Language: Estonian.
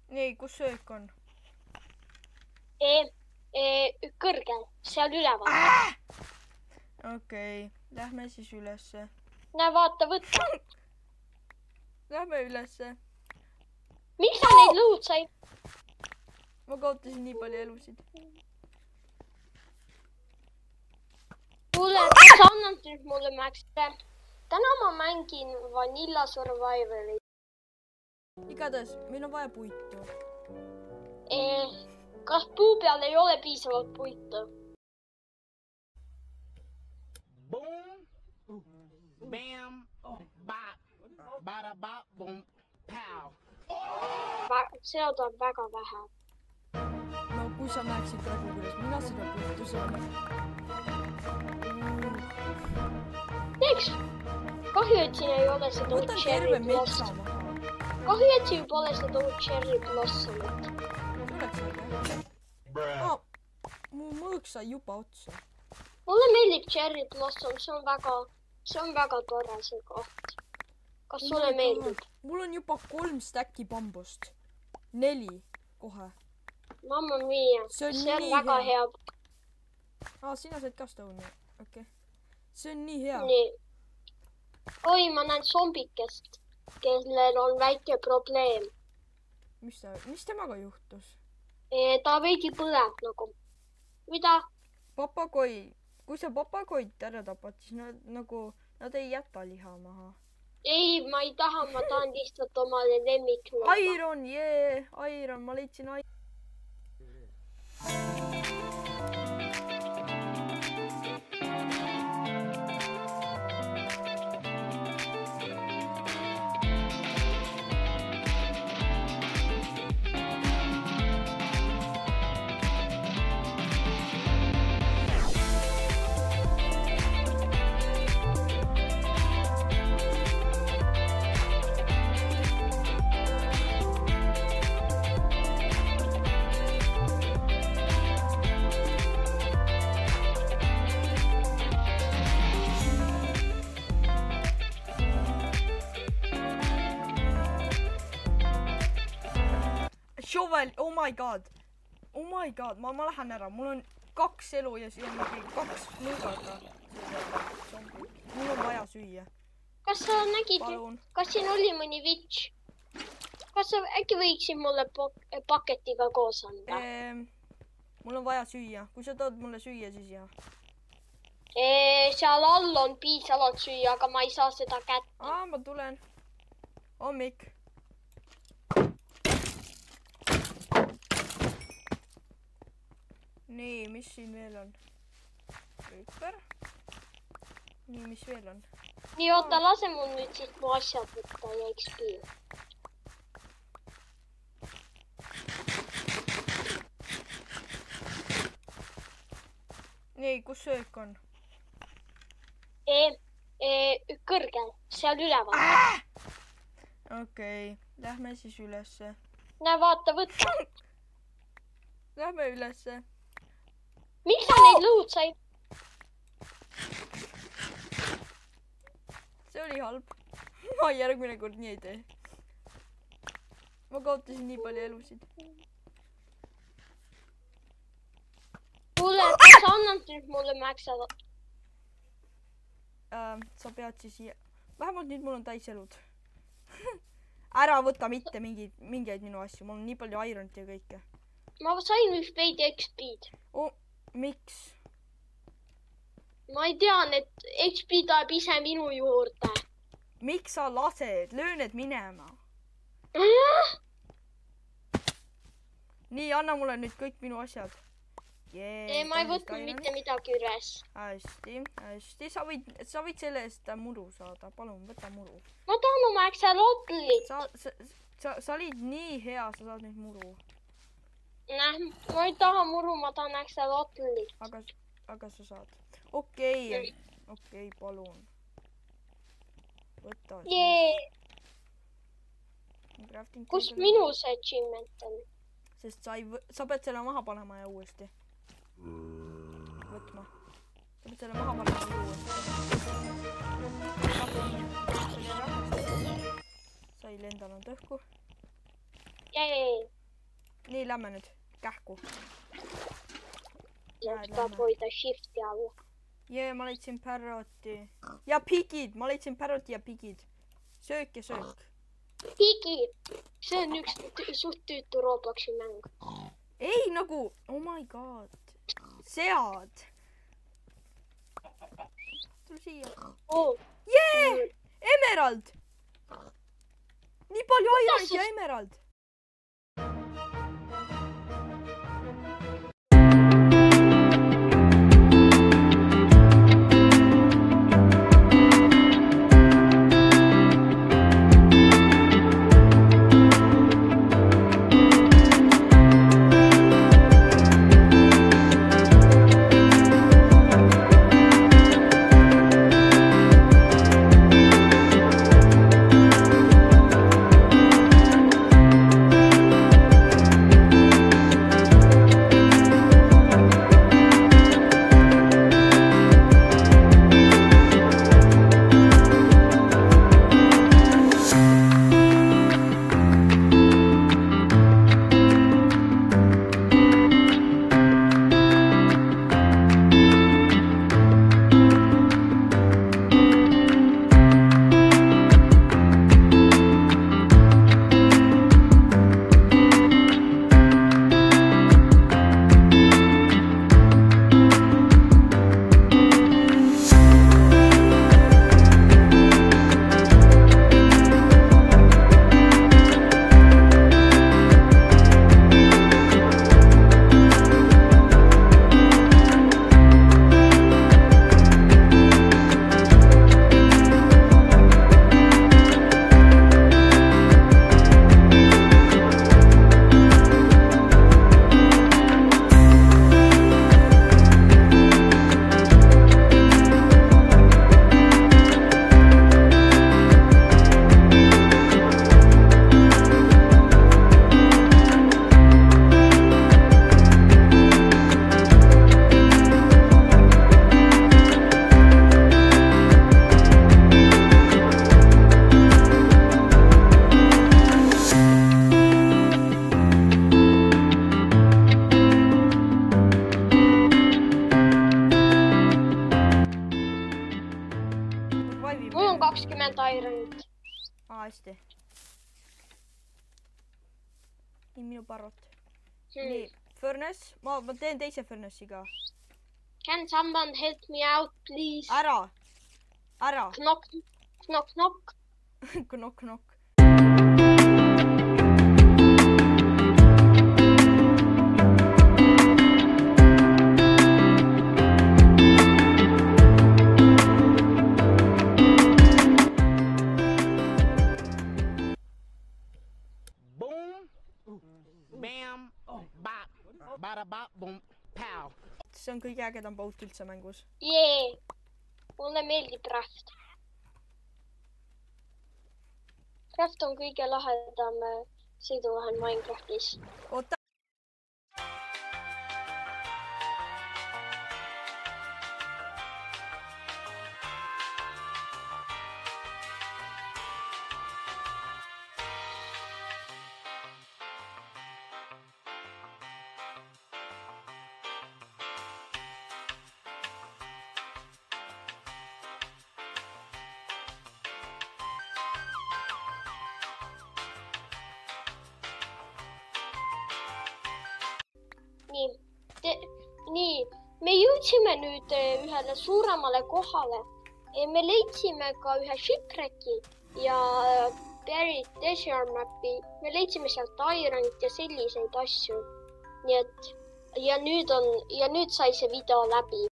nii, kus söök on? Kõrgel, seal üleval. Okei, lähme siis ülesse. Näe, vaata, võtta. Lähme ülesse. Miks sa neid lõhud said? Ma kaotasin nii palju elusid. Kuule, sa annad nüüd mulle Maxile. Täna ma mängin Vanilla Survivori. Igatahes, meil on vaja puitu. Kas puu peal ei ole piisavalt puitu? Boom, bam, bop, bada bop, boom, pow. Seda tuleb väga vähe. No kui sa näeksid praegu, kuidas mina seda puitu saan. Teeks, kahju, et siin ei ole seda Võtan terve metsa maha. Kahju, et siin pole seda cherry blossomit. Tuleks aga. Mu mõõk sai juba otsa. Mulle meeldib cherry blossom, see on väga tore see koht. Kas sulle meeldib? Mul on juba 3 stäkki bambust. 4 kohe. Mamma mia, see on väga hea. Sina said ka stone'i. Okei. See on nii hea. Nii. Oi, ma näen zombikest, kellel on väike probleem. Mis temaga juhtus? Ta veidi põleb nagu. Mida? Papagoi. Kui sa papagoid ära tapad, siis nad ei jäta liha maha. Ei, ma ei taha, ma tahan lihtsalt omale lemmiklooba. Iron, Iron, ma leidsin Iron. Shovel, oh my god, ma lähen ära, mul on 2 elu ja siia mingi 2 mõõgaga. Mul on vaja süüa. Kas sa nägid, kas siin oli mõni vitš? Kas sa äkki võiksid mulle paketiga koos anda? Mul on vaja süüa, kui sa tood mulle süüa, siis jah. Seal all on piisavalt süüa, aga ma ei saa seda kätte. Ma tulen. Hommik. Nii, mis siin veel on? Rüüper. Nii, mis veel on? Nii, oota, lase mul nüüd siis mu asjad võtta ja XP. Nii, kus söök on? Kõrgel, seal üleval. Okei, lähme siis ülesse. Näe, vaata, võtta. Lähme ülesse. Miks sa neid lõhud said? See oli halb. Ma järgmine kord nii ei tee. Ma kaotasin nii palju elusid. Kuule, sa annad nüüd mulle Maxile. Sa pead siis siia. Vähemalt nüüd mul on täis elud. Ära võta mitte mingeid minu asju. Mul on nii palju ironit ja kõike. Ma sain vist veidi XP-d. Miks? Ma ei tean, et XP tahab ise minu juurde. Miks sa lased? Löö need minema. Nii, anna mulle nüüd kõik minu asjad. Ma ei võtnud mitte midagi üles. Hästi. Sa võid selle eest muru saada. Palun, võta muru. Ma tahan oma Axolotlit. Sa olid nii hea, sa saad nüüd muru. Ma ei taha muru, ma tahan Axolotlit. Aga sa saad. Okei, palun. Võta. Kus minu see achievement on? Sest sa pead selle maha panema ja uuesti. Võtma. Sa pead selle maha panema ja uuesti. Sa ei lendanud õhku. nii, lähme nüüd kähku. Saab hoida shifti alla. Jee, ma leidsin parroti. Ja pigid, ma leidsin parroti ja pigid. Söök ja söök. Pigi! See on üks suht tüütu Robloxi mäng. Ei, nagu, oh my god. Sead. Tule siia. Jee! Emerald! Nii palju aiaid ja emerald. Mul on 20 ironit. Hästi. Nii, minu parrot. Nii, furnace. Ma teen teise furnace'i ka. Can someone help me out, please? Ära. Knock, knock, knock. Knock, knock. Bam, bop, bada bop, boom, pow. See on kõige ägedam boat üldse mängus. Jee, mulle meeldib Raft. Raft on kõige lahedam sõiduvahend Minecraftis. Oota. Nii, me jõudsime nüüd ühele suuremale kohale. Me leidsime ka ühe shipwrecki ja buried treasure map'i. Me leidsime sealt ironit ja selliseid asju. Nii et, ja nüüd sai see video läbi.